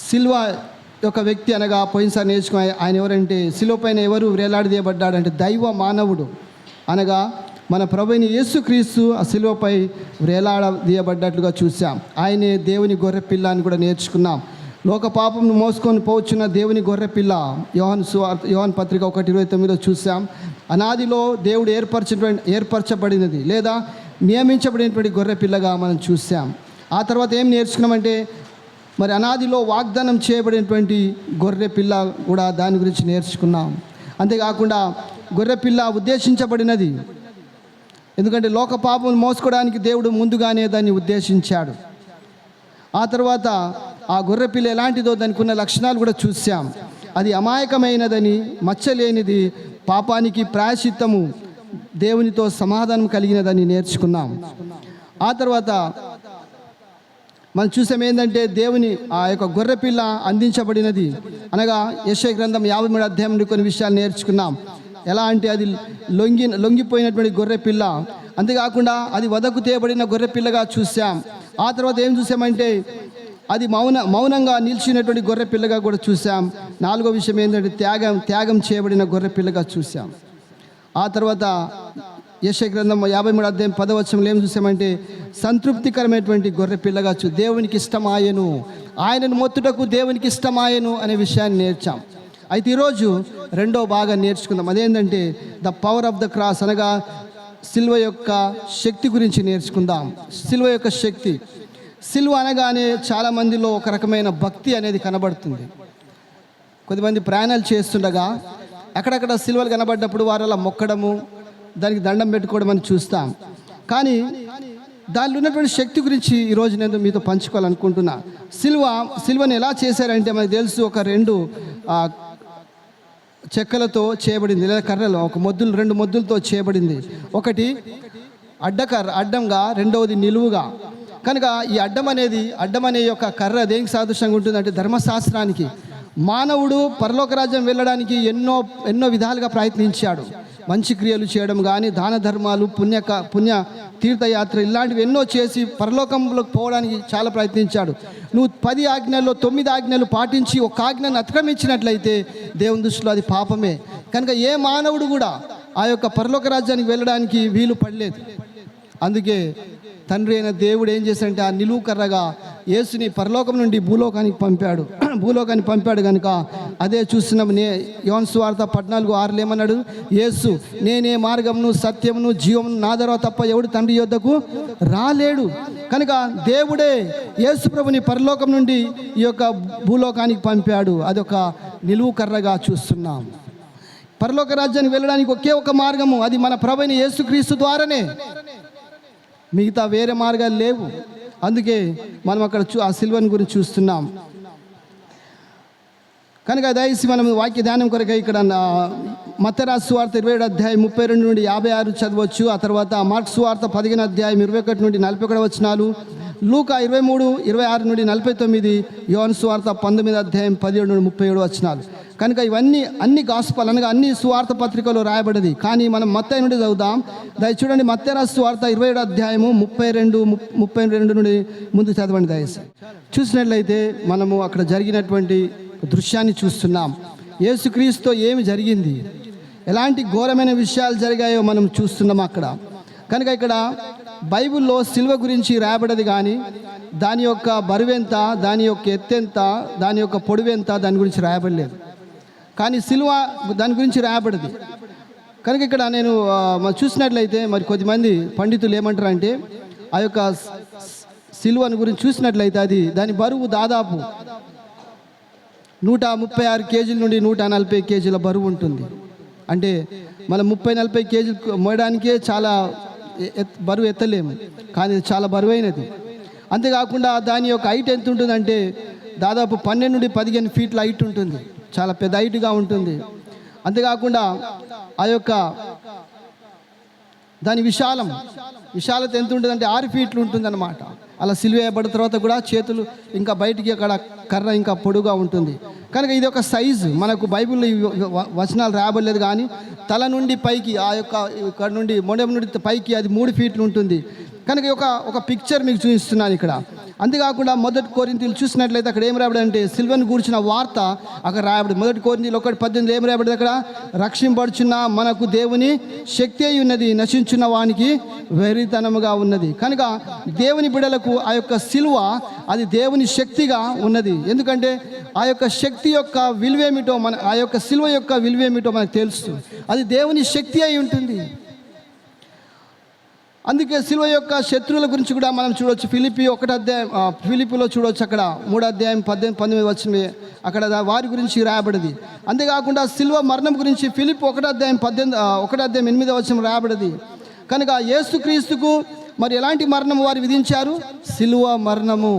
సిల్వ యొక్క వ్యక్తి అనగా పోయినసారి నేర్చుకుని ఆయన ఎవరంటే సిలువ పైన ఎవరు వేలాడదీయబడ్డాడంటే దైవ మానవుడు అనగా మన ప్రభువైన యేసుక్రీస్తు ఆ సిలువపై వేలాడదీయబడ్డట్లుగా చూసాం. ఆయనే దేవుని గొర్రెపిల్ల అని కూడా నేర్చుకున్నాం. లోక పాపంను మోసుకొని పోవచ్చున్న దేవుని గొర్రెపిల్ల యోహాను పత్రిక 1:29 చూసాం. అనాదిలో దేవుడు ఏర్పరచబడినది లేదా నియమించబడినటువంటి గొర్రెపిల్లగా మనం చూసాం. ఆ తర్వాత ఏం నేర్చుకున్నామంటే మరి అనాదిలో వాగ్దానం చేయబడినటువంటి గొర్రెపిల్ల కూడా దాని గురించి నేర్చుకున్నాం. అంతేకాకుండా గొర్రెపిల్ల ఉద్దేశించబడినది ఎందుకంటే లోక పాపం మోసుకోవడానికి దేవుడు ముందుగానే దాన్ని ఉద్దేశించాడు. ఆ తర్వాత ఆ గొర్రెపిల్ల ఎలాంటిదో దానికి ఉన్న లక్షణాలు కూడా చూసాం. అది అమాయకమైనదని, మచ్చలేనిది, పాపానికి ప్రాయశ్చిత్తము, దేవునితో సమాధానం కలిగినదని నేర్చుకున్నాం. ఆ తర్వాత మనం చూసాం ఏంటంటే దేవుని ఆ యొక్క గొర్రెపిల్ల అందించబడినది అనగా యెషయా గ్రంథం 53 అధ్యాయం నుండి కొన్ని విషయాలు నేర్చుకున్నాం. ఎలా అంటే అది లొంగిపోయినటువంటి గొర్రెపిల్ల, అంతేకాకుండా అది వదకు తేయబడిన గొర్రెపిల్లగా చూసాం. ఆ తర్వాత ఏం చూసామంటే అది మౌనంగా నిలిచినటువంటి గొర్రెపిల్లగా కూడా చూసాం. 4వ విషయం ఏంటంటే త్యాగం చేయబడిన గొర్రెపిల్లగా చూసాం. ఆ తర్వాత యెషయా గ్రంథం 53 అధ్యాయం 10వ వచనంలో ఏం చూసామంటే సంతృప్తికరమైనటువంటి గొర్రెపిల్లగా దేవునికి ఇష్టమాయను, ఆయనను మొత్తుటకు దేవునికి ఇష్టమాయను అనే విషయాన్ని నేర్చాం. అయితే ఈరోజు రెండో భాగం నేర్చుకుందాం. అదేంటంటే the power of the cross అనగా సిలువ యొక్క శక్తి గురించి నేర్చుకుందాం. సిలువ యొక్క శక్తి. సిలువ అనగానే చాలామందిలో ఒక రకమైన భక్తి అనేది కనబడుతుంది. కొద్దిమంది ప్రయాణాలు చేస్తుండగా అక్కడక్కడ సిలువలు కనబడ్డప్పుడు వారు అలా మొక్కడము, దానికి దండం పెట్టుకోవడం అని చూస్తాం. కానీ దానిలో ఉన్నటువంటి శక్తి గురించి ఈరోజు నేను మీతో పంచుకోవాలనుకుంటున్నా. సిలువను ఎలా చేశారంటే మనకు తెలుసు, ఒక 2 చెక్కలతో చేయబడింది లేదా కర్రలు, ఒక మొద్దులు 2 మొద్దులతో చేయబడింది. ఒకటి అడ్డంగా, రెండవది నిలువుగా. కనుక ఈ అడ్డం అనే యొక్క కర్ర దేనికి సాదృశ్యంగా ఉంటుందంటే ధర్మశాస్త్రానికి. మానవుడు పరలోక రాజ్యం వెళ్ళడానికి ఎన్నో విధాలుగా ప్రయత్నించాడు. మంచి క్రియలు చేయడం కానీ, దాన ధర్మాలు, పుణ్య తీర్థయాత్ర ఇలాంటివి ఎన్నో చేసి పరలోకంలోకి పోవడానికి చాలా ప్రయత్నించాడు. నువ్వు 10 ఆజ్ఞల్లో 9 ఆజ్ఞలు పాటించి ఒక ఆజ్ఞను అతిక్రమించినట్లయితే దేవుని దృష్టిలో అది పాపమే. కనుక ఏ మానవుడు కూడా ఆ యొక్క పరలోక రాజ్యానికి వెళ్ళడానికి వీలు పడలేదు. అందుకే తండ్రి అయిన దేవుడు ఏం చేశాడంటే ఆ నిలువు కర్రగా యేసుని పరలోకం నుండి భూలోకానికి పంపాడు కనుక అదే చూస్తున్నాం. యోహాను సువార్త 14:6 ఏమన్నాడు? యేసు నేనే మార్గమును సత్యమును జీవమును, నా ద్వారా తప్ప ఎవడు తండ్రి యొద్దకు రాలేడు. కనుక దేవుడే యేసు ప్రభుని పరలోకం నుండి ఈ యొక్క భూలోకానికి పంపాడు. అదొక నిలువు కర్రగా చూస్తున్నాం. పరలోక రాజ్యానికి వెళ్ళడానికి ఒకే ఒక మార్గము, అది మన ప్రభువైన యేసుక్రీస్తు ద్వారానే. మిగతా వేరే మార్గాలు లేవు. అందుకే మనం అక్కడ ఆ సిలువను గురించి చూస్తున్నాం. కనుక దయచేసి మనం వాక్య ధ్యానం కొరకు ఇక్కడ మత్తయి రాసిన సువార్త 27 అధ్యాయం 32 నుండి 56 చదవచ్చు. ఆ తర్వాత మార్కు సువార్త 15 అధ్యాయం 21 నుండి 41 వచనాలు, లూకా 23:26 నుండి 49, యోహాను సువార్త 19 అధ్యాయం 17 నుండి 37 వచనాలు. కనుక ఇవన్నీ అన్ని గాస్పల్ అనగా అన్ని సువార్త పత్రికలో రాయబడింది. కానీ మనం మత్తయి నుండి చదువుదాం. దయచేసి చూడండి, మత్తయి రాసిన సువార్త 27 అధ్యాయము 32 నుండి ముందు చదవండి. దయచేసి చూసినట్లయితే మనము అక్కడ జరిగినటువంటి దృశ్యాన్ని చూస్తున్నాం. యేసుక్రీస్తుతో ఏమి జరిగింది, ఎలాంటి ఘోరమైన విషయాలు జరిగాయో మనం చూస్తున్నాం అక్కడ. కనుక ఇక్కడ బైబిల్లో సిలువ గురించి రాయబడది, కానీ దాని యొక్క బరువెంత, దాని యొక్క ఎత్తెంత, దాని యొక్క పొడవెంత దాని గురించి రాయబడలేదు. కానీ సిలువ దాని గురించి రాయబడింది. కనుక ఇక్కడ నేను చూసినట్లయితే మరి కొద్దిమంది పండితులు ఏమంటారంటే ఆ యొక్క సిలువను గురించి చూసినట్లయితే దాని బరువు దాదాపు 136 కేజీల నుండి 140 కేజీల బరువు ఉంటుంది. అంటే మనం 30-40 కేజీలు మోయడానికే చాలా బరువు ఎత్తలేము, కానీ చాలా బరువైనది. అంతేకాకుండా దాని యొక్క హైట్ ఎంత ఉంటుందంటే దాదాపు 12 నుండి 15 ఫీట్ల హైట్ ఉంటుంది. చాలా పెద్ద హైట్గా ఉంటుంది. అంతేకాకుండా ఆ యొక్క దాని విశాలత ఎంత ఉంటుందంటే 6 ఫీట్లు ఉంటుందన్నమాట. అలా సిలువేయబడిన తర్వాత కూడా చేతులు ఇంకా బయటికి అక్కడ కర్ర ఇంకా పొడుగా ఉంటుంది. కనుక ఇది ఒక సైజు. మనకు బైబిల్లో వచనాలు రాబడలేదు, కానీ తల నుండి పైకి ఆ యొక్క ఇక్కడ నుండి మొండెం నుండి పైకి అది 3 ఫీట్లు ఉంటుంది. కనుక ఒక పిక్చర్ మీకు చూపిస్తున్నాను ఇక్కడ. అంతేకాకుండా 1 కొరింథీయులు చూసినట్లయితే అక్కడ ఏం రాయబడి అంటే సిలువను గూర్చిన వార్త అక్కడ రాయబడి 1 కొరింథీయులు 1:18 ఏం రాయబడి అక్కడ రక్షింపబడుచున్న మనకు దేవుని శక్తి అయి ఉన్నది, నశించున్న వానికి వెర్రితనముగా ఉన్నది. కనుక దేవుని బిడ్డలకు ఆ యొక్క సిలువ అది దేవుని శక్తిగా ఉన్నది. ఎందుకంటే ఆ యొక్క శక్తి యొక్క విలువేమిటో ఆ యొక్క సిలువ యొక్క విలువేమిటో మనకు తెలుసు. అది దేవుని శక్తి అయి ఉంటుంది. అందుకే సిలువ యొక్క శత్రువుల గురించి కూడా మనం చూడవచ్చు. ఫిలిపిలో చూడవచ్చు, అక్కడ 3:18-19 అక్కడ వారి గురించి రాయబడింది. అంతేకాకుండా సిలువ మరణం గురించి ఫిలిప్ 1:8 రాయబడింది. కనుక యేసుక్రీస్తుకు మరి ఎలాంటి మరణము వారు విధించారు? సిలువ మరణము.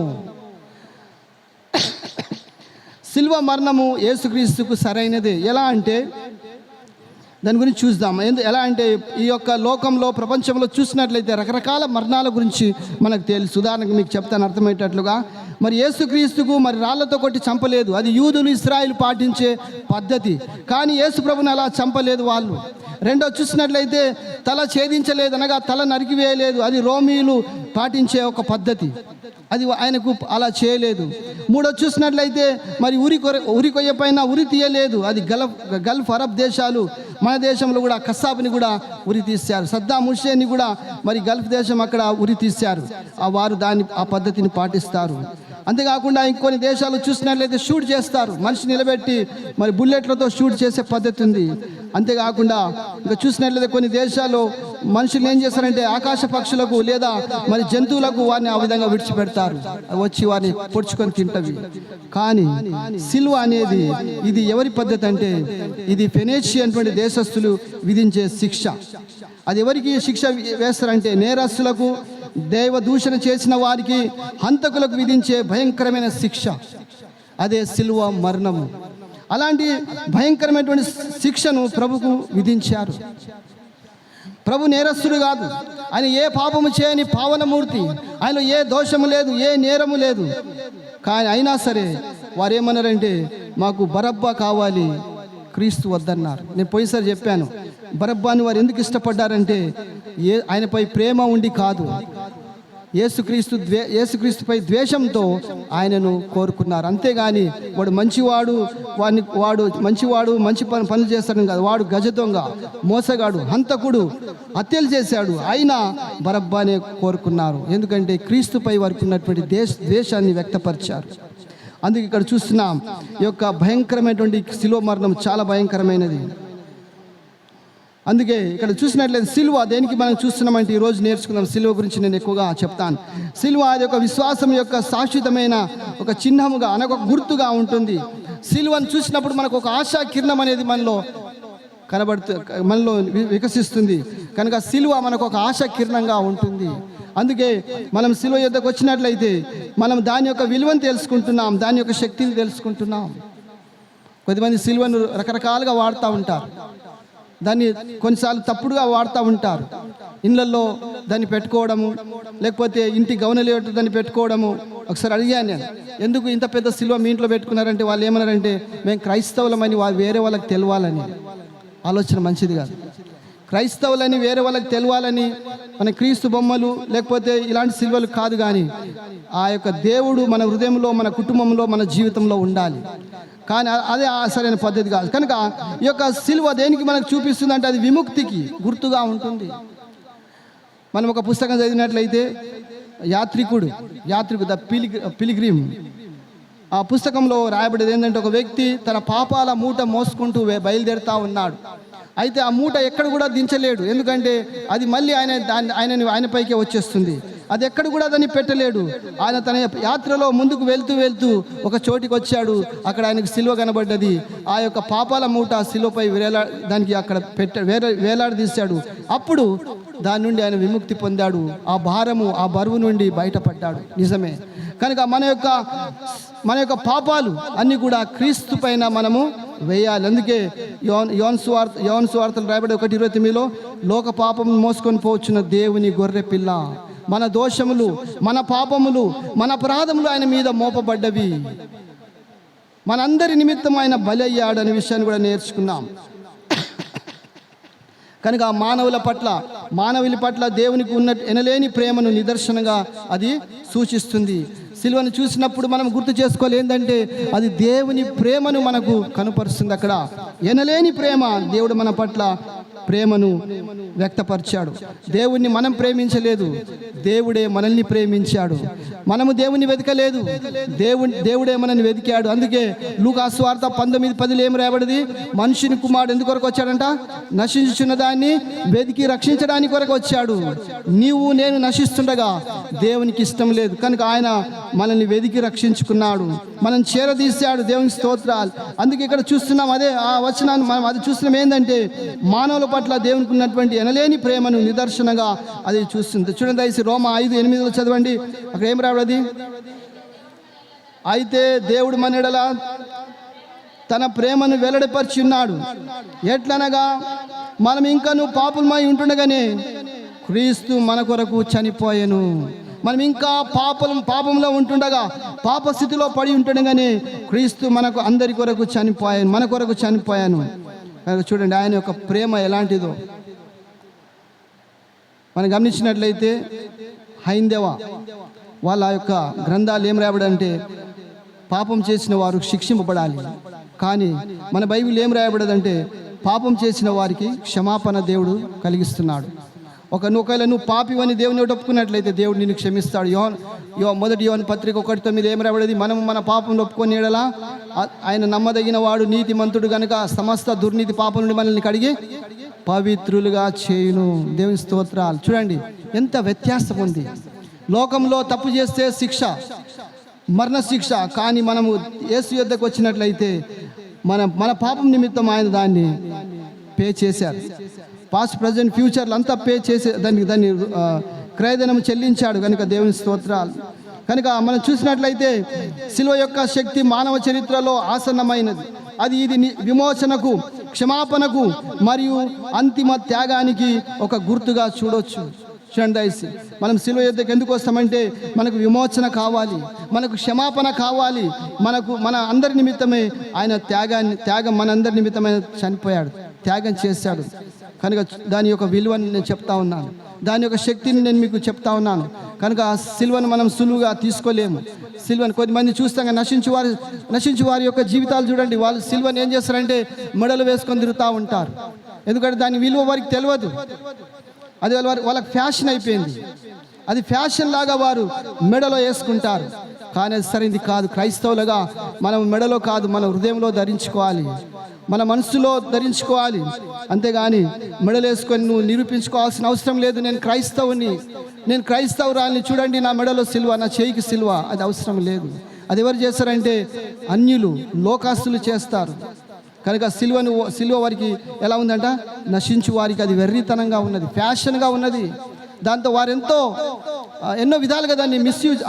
సిలువ మరణము యేసుక్రీస్తుకు సరైనదే. ఎలా అంటే దాని గురించి చూద్దాం. ఎలా అంటే ఈ యొక్క లోకంలో ప్రపంచంలో చూసినట్లయితే రకరకాల మరణాల గురించి మనకు తెలుసు. ఉదాహరణకు మీకు చెప్తాను అర్థమయ్యేటట్లుగా. మరి యేసుక్రీస్తుకు మరి రాళ్లతో కొట్టి చంపలేదు, అది యూదులు ఇశ్రాయేలు పాటించే పద్ధతి. కానీ యేసు ప్రభుని అలా చంపలేదు వాళ్ళు. రెండో చూసినట్లయితే తల ఛేదించలేదు, అనగా తల నరికివేయలేదు, అది రోమీయులు పాటించే ఒక పద్ధతి, అది ఆయనకు అలా చేయలేదు. మూడో చూసినట్లయితే మరి ఉరి కొయ్య పైన ఉరి తీయలేదు, అది గల్ఫ్ అరబ్ దేశాలు, మన దేశంలో కూడా కస్సాబుని కూడా ఉరి తీశారు. సద్దాం హుస్సేన్ని కూడా మరి గల్ఫ్ దేశం అక్కడ ఉరి తీశారు. వారు ఆ పద్ధతిని పాటిస్తారు. అంతేకాకుండా ఇంకొన్ని దేశాలు చూసినట్లయితే షూట్ చేస్తారు, మనిషి నిలబెట్టి మరి బుల్లెట్లతో షూట్ చేసే పద్ధతి ఉంది. అంతేకాకుండా ఇంకా చూసినట్లయితే కొన్ని దేశాల్లో మనుషులు ఏం చేస్తారంటే ఆకాశ పక్షులకు లేదా మరి జంతువులకు వారిని ఆ విధంగా విడిచిపెడతారు, వచ్చి వారిని పొడుచుకొని తింటవి. కానీ సిలువ అనేది ఇది ఎవరి పద్ధతి అంటే ఇది ఫెనీషియన్ అటువంటి దేశస్థులు విధించే శిక్ష. అది ఎవరికి శిక్ష వేస్తారంటే నేరస్తులకు, దైవ దూషణ చేసిన వారికి, హంతకులకు విధించే భయంకరమైన శిక్ష, అదే సిలువ మరణము. అలాంటి భయంకరమైనటువంటి శిక్షను ప్రభుకు విధించారు. ప్రభు నేరస్తుడు కాదు, ఆయన ఏ పాపము చేయని పావనమూర్తి, ఆయనలో ఏ దోషము లేదు, ఏ నేరము లేదు. కానీ అయినా సరే వారు ఏమన్నారంటే మాకు బరబ్బా కావాలి, క్రీస్తు వద్దన్నారు. నేను పోయినసారి చెప్పాను, బరబ్బాని వారు ఎందుకు ఇష్టపడ్డారంటే ఆయనపై ప్రేమ ఉండి కాదు, యేసుక్రీస్తుపై ద్వేషంతో ఆయనను కోరుకున్నారు. అంతేగాని వాడు మంచివాడు, వాడు మంచివాడు, మంచి పనులు చేస్తాడని కాదు. వాడు గజ దొంగ, మోసగాడు, హంతకుడు, హత్యలు చేశాడు, అయినా బరబ్బానే కోరుకున్నారు. ఎందుకంటే క్రీస్తుపై వారికి ఉన్నటువంటి ద్వేషాన్ని వ్యక్తపరిచారు. అందుకే ఇక్కడ చూస్తున్నాం ఈ యొక్క భయంకరమైనటువంటి శిలువ మరణం చాలా భయంకరమైనది. అందుకే ఇక్కడ చూసినట్లయితే సిలువ దేనికి మనం చూస్తున్నామంటే ఈరోజు నేర్చుకుందాం. సిలువ గురించి నేను ఎక్కువగా చెప్తాను. సిలువ అది ఒక విశ్వాసం యొక్క శాశ్వతమైన ఒక చిహ్నముగా అనగా ఒక గుర్తుగా ఉంటుంది. సిలువను చూసినప్పుడు మనకు ఒక ఆశా కిరణం అనేది మనలో మనలో వికసిస్తుంది. కనుక సిలువ మనకు ఒక ఆశా కిరణంగా ఉంటుంది. అందుకే మనం సిలువ యొద్దకు వచ్చినట్లయితే మనం దాని యొక్క విలువను తెలుసుకుంటున్నాం, దాని యొక్క శక్తిని తెలుసుకుంటున్నాం. కొద్దిమంది సిలువను రకరకాలుగా వాడుతూ ఉంటారు, దాన్ని కొన్నిసార్లు తప్పుడుగా వాడుతూ ఉంటారు. ఇళ్ళల్లో దాన్ని పెట్టుకోవడము, లేకపోతే ఇంటి గౌనలు దాన్ని పెట్టుకోవడము. ఒకసారి అడిగాను నేను, ఎందుకు ఇంత పెద్ద సిలువ మీ ఇంట్లో పెట్టుకున్నారంటే వాళ్ళు ఏమన్నారంటే మేము క్రైస్తవులమని వేరే వాళ్ళకి తెలవాలని. ఆలోచన మంచిది కాదు. క్రైస్తవులని వేరే వాళ్ళకి తెలవాలని మన క్రీస్తు బొమ్మలు లేకపోతే ఇలాంటి సిలువలు కాదు, కానీ ఆ యొక్క దేవుడు మన హృదయంలో, మన కుటుంబంలో, మన జీవితంలో ఉండాలి. కానీ అదే సరైన పద్ధతి కాదు. కనుక ఈ యొక్క సిలువ దేనికి మనకు చూపిస్తుంది అంటే అది విముక్తికి గుర్తుగా ఉంటుంది. మనం ఒక పుస్తకం చదివినట్లయితే యాత్రికుడు ద పిలిగ్రిమ్, ఆ పుస్తకంలో రాయబడేది ఏంటంటే ఒక వ్యక్తి తన పాపాల మూట మోసుకుంటూ బయలుదేరుతూ ఉన్నాడు. అయితే ఆ మూట ఎక్కడ కూడా దించలేడు, ఎందుకంటే అది మళ్ళీ ఆయనపైకే వచ్చేస్తుంది. అది ఎక్కడ కూడా దాన్ని పెట్టలేడు. ఆయన తన యాత్రలో ముందుకు వెళ్తూ ఒక చోటికి వచ్చాడు. అక్కడ ఆయనకు సిలువ కనబడ్డది. ఆ యొక్క పాపాల మూట సిలువపై దానికి అక్కడ వేలాడదీశాడు. అప్పుడు దాని నుండి ఆయన విముక్తి పొందాడు. ఆ భారము, ఆ బరువు నుండి బయటపడ్డాడు. నిజమే. కనుక మన యొక్క పాపాలు అన్నీ కూడా క్రీస్తు పైన మనము వేయాలి. అందుకే యోహాను సువార్తలు రాయబడి 1:29లో లోక పాపం మోసుకొని పోవచ్చున్న దేవుని గొర్రె పిల్ల, మన దోషములు, మన పాపములు, మన అపరాధములు ఆయన మీద మోపబడ్డవి, మనందరి నిమిత్తం ఆయన బలి అయ్యాడు అనే విషయాన్ని కూడా నేర్చుకున్నాం. కనుక మానవుల పట్ల దేవునికి ఉన్న ఎనలేని ప్రేమను నిదర్శనంగా అది సూచిస్తుంది. సిలువను చూసినప్పుడు మనం గుర్తు చేసుకోవాలి ఏంటంటే అది దేవుని ప్రేమను మనకు కనుపరుస్తుంది. అక్కడ ఎనలేని ప్రేమ దేవుడు మన పట్ల ప్రేమను వ్యక్తపరిచాడు. దేవుణ్ణి మనం ప్రేమించలేదు, దేవుడే మనల్ని ప్రేమించాడు. మనము దేవుని వెతకలేదు, దేవుడే మనల్ని వెతికాడు. అందుకే లూకాసు సువార్త 19:10 ఏం రాయబడింది? మనుషుని కుమారుడు ఎందుకు కొరకు వచ్చాడంట? నశించుచున్న దాన్ని వెతికి రక్షించడానికి కొరకు వచ్చాడు. నీవు నేను నశిస్తుండగా దేవునికి ఇష్టం లేదు కనుక ఆయన మనల్ని వెతికి రక్షించుకున్నాడు, మనం చేరదీశాడు. దేవునికి స్తోత్రాలు. అందుకే ఇక్కడ చూస్తున్నాం, అదే ఆ వచనాన్ని మనం అది చూస్తున్నాం ఏంటంటే మానవుల పట్ల దేవునికి ఉన్నటువంటి ఎనలేని ప్రేమను నిదర్శనంగా అది చూస్తుంది. చూడండి దయచేసి రోమా 5:8 చదవండి. అక్కడ ఏం రావడది? అయితే దేవుడు మన యెడల తన ప్రేమను వెల్లడిపరిచి ఉన్నాడు. ఎట్లనగా మనం ఇంకను పాపులమై ఉంటుండగానే క్రీస్తు మన కొరకు చనిపోయెను. మనం ఇంకా పాపంలో ఉంటుండగా, పాప స్థితిలో పడి ఉంటుండగానే క్రీస్తు మనకు అందరి కొరకు చనిపోయాను, మన కొరకు చనిపోయాను. చూడండి ఆయన యొక్క ప్రేమ ఎలాంటిదో మనం గమనించినట్లయితే హైందవ వాళ్ళ యొక్క గ్రంథాలు ఏం రాయబడంటే పాపం చేసిన వారు శిక్షింపబడాలి. కానీ మన బైబిల్ ఏం రాయబడదంటే పాపం చేసిన వారికి క్షమాపణ దేవుడు కలిగిస్తున్నాడు. ఒకవేళ నువ్వు పాపివని దేవుని ఒప్పుకున్నట్లయితే దేవుడు నిన్ను క్షమిస్తాడు. మొదటి యోహాను పత్రిక 1:9 ఏం రాయబడేది? మనము మన పాపం ఒప్పుకొని ఎడలా ఆయన నమ్మదగిన వాడు, నీతిమంతుడు గనుక సమస్త దుర్నీతి పాపం నుండి మనల్ని కడిగి పవిత్రులుగా చేయును. దేవుని స్తోత్రాలు. చూడండి ఎంత వ్యత్యాసం ఉంది. లోకంలో తప్పు చేస్తే శిక్ష, మరణ శిక్ష. కానీ మనము యేసు యొద్దకు వచ్చినట్లయితే మన పాపం నిమిత్తం ఆయన దాన్ని పే చేశారు. పాస్ట్ ప్రజెంట్ ఫ్యూచర్లు అంతా పే చేసే దాన్ని క్రయధనం చెల్లించాడు కనుక దేవుని స్తోత్రాలు. కనుక మనం చూసినట్లయితే శిలువ యొక్క శక్తి మానవ చరిత్రలో ఆసన్నమైనది. ఇది విమోచనకు, క్షమాపణకు మరియు అంతిమ త్యాగానికి ఒక గుర్తుగా చూడొచ్చు. చూడండి, మనం శిలువ యొద్దకు ఎందుకు వస్తామంటే మనకు విమోచన కావాలి, మనకు క్షమాపణ కావాలి, మన అందరి నిమిత్తమే ఆయన త్యాగం మనందరి నిమిత్తమే చనిపోయాడు, త్యాగం చేశాడు. కనుక దాని యొక్క విలువని నేను చెప్తా ఉన్నాను, దాని యొక్క శక్తిని నేను మీకు చెప్తా ఉన్నాను. కనుక సిలువను మనం సులువుగా తీసుకోలేము. సిలువను కొద్దిమంది చూస్తాగా నశించు వారి యొక్క జీవితాలు చూడండి. వాళ్ళు సిలువను ఏం చేస్తారంటే మెడలు వేసుకొని తిరుగుతూ ఉంటారు. ఎందుకంటే దాని విలువ వారికి తెలియదు. అది వాళ్ళకి ఫ్యాషన్ అయిపోయింది. అది ఫ్యాషన్ లాగా వారు మెడలో వేసుకుంటారు. కానీ అది సరైనది కాదు. క్రైస్తవులుగా మనం మెడలో కాదు, మన హృదయంలో ధరించుకోవాలి, మన మనసులో ధరించుకోవాలి. అంతేగాని మెడలు వేసుకొని నువ్వు నిరూపించుకోవాల్సిన అవసరం లేదు. నేను క్రైస్తవుని, నేను క్రైస్తవురాల్ని, చూడండి నా మెడలో సిలువ, నా చేయికి సిలువ. అది అవసరం లేదు. అది ఎవరు చేస్తారంటే అన్యులు, లోకాస్తులు చేస్తారు. కనుక సిలువ వారికి ఎలా ఉందంట? నశించు వారికి అది వెర్రితనంగా ఉన్నది, ఫ్యాషన్గా ఉన్నది. దాంతో వారు ఎన్నో విధాలుగా దాన్ని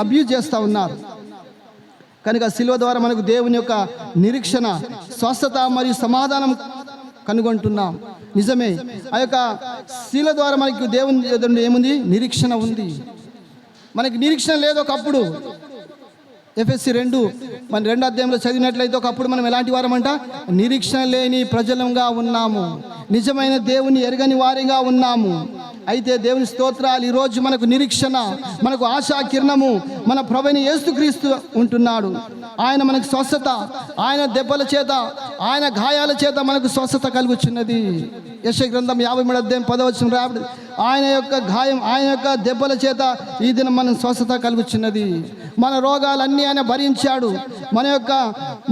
అబ్యూజ్ చేస్తూ ఉన్నారు. కనుక సిలువ ద్వారా మనకు దేవుని యొక్క నిరీక్షణ, స్వస్థత మరియు సమాధానం కనుగొంటున్నాం. నిజమే, ఆ యొక్క సిలువ ద్వారా మనకు దేవుని ఏముంది? నిరీక్షణ ఉంది. మనకి నిరీక్షణ లేదు ఒకప్పుడు. ఎఫెసీ 2 అధ్యాయంలో చదివినట్లయితే ఒకప్పుడు మనం ఎలాంటి వారమంట? నిరీక్షణ లేని ప్రజలంగా ఉన్నాము, నిజమైన దేవుని ఎరగని వారిగా ఉన్నాము. అయితే దేవుని స్తోత్రాలు, ఈరోజు మనకు నిరీక్షణ, మనకు ఆశా కిరణము మన ప్రభువైన యేసుక్రీస్తు ఉంటున్నాడు. ఆయన మనకు స్వస్థత, ఆయన దెబ్బల చేత, ఆయన గాయాల చేత మనకు స్వస్థత కలుగుచున్నది. యెషయా గ్రంథం 53:10 రాబడి, ఆయన యొక్క గాయం, ఆయన యొక్క దెబ్బల చేత ఈ దినం మనం స్వస్థత కలుగుచున్నది. మన రోగాలన్నీ ఆయన భరించాడు,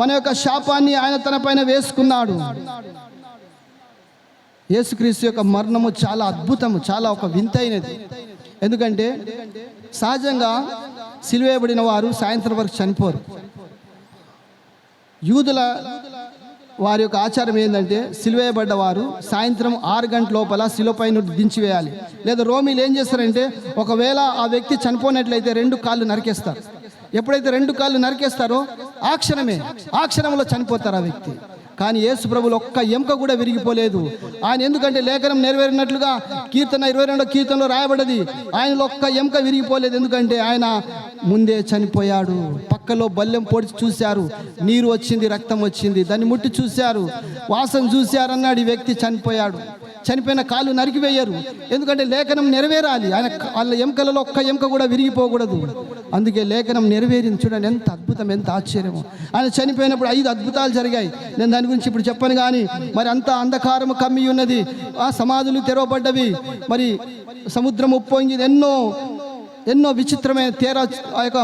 మన యొక్క శాపాన్ని ఆయన తన పైన వేసుకున్నాడు. యేసుక్రీస్తు యొక్క మరణము చాలా అద్భుతము, చాలా ఒక వింతైనది. ఎందుకంటే సహజంగా సిలువేయబడిన వారు సాయంత్రం వరకు చనిపోరు. యూదుల వారి యొక్క ఆచారం ఏంటంటే సిలువేయబడ్డ వారు సాయంత్రం 6 గంటల లోపల శిలువపై నుండి దించివేయాలి. లేదా రోమీలు ఏం చేస్తారంటే ఒకవేళ ఆ వ్యక్తి చనిపోయినట్లయితే 2 కాళ్ళు నరికేస్తారు. ఎప్పుడైతే 2 కాళ్ళు నరికేస్తారో ఆ క్షణంలో చనిపోతారు ఆ వ్యక్తి. కానీ యేసు ప్రభువులు ఒక్క ఎముక కూడా విరిగిపోలేదు. ఆయన ఎందుకంటే లేఖనం నెరవేరినట్లుగా కీర్తన 22వ కీర్తనలో రాయబడ్డది, ఆయనలో ఒక్క ఎముక విరిగిపోలేదు. ఎందుకంటే ఆయన ముందే చనిపోయాడు. పక్కలో బల్లెం పొడిచి చూశారు, నీరు వచ్చింది, రక్తం వచ్చింది, దాన్ని ముట్టి చూశారు, వాసన చూశారు అన్నాడు. ఈ వ్యక్తి చనిపోయాడు. చనిపోయిన కాళ్ళు నరికివేయరు. ఎందుకంటే లేఖనం నెరవేరాలి. వాళ్ళ ఎముకలలో ఒక్క ఎముక కూడా విరిగిపోకూడదు. అందుకే లేఖనం నెరవేరింది. చూడండి ఎంత అద్భుతం, ఎంత ఆశ్చర్యము. ఆయన చనిపోయినప్పుడు 5 అద్భుతాలు జరిగాయి. నేను దాని గురించి ఇప్పుడు చెప్పను కానీ, మరి అంత అంధకారము కమ్మి ఉన్నది, ఆ సమాధులు తెరవబడ్డవి, మరి సముద్రం ఉప్పొంగింది, ఎన్నో విచిత్రమైన తెర, ఆ యొక్క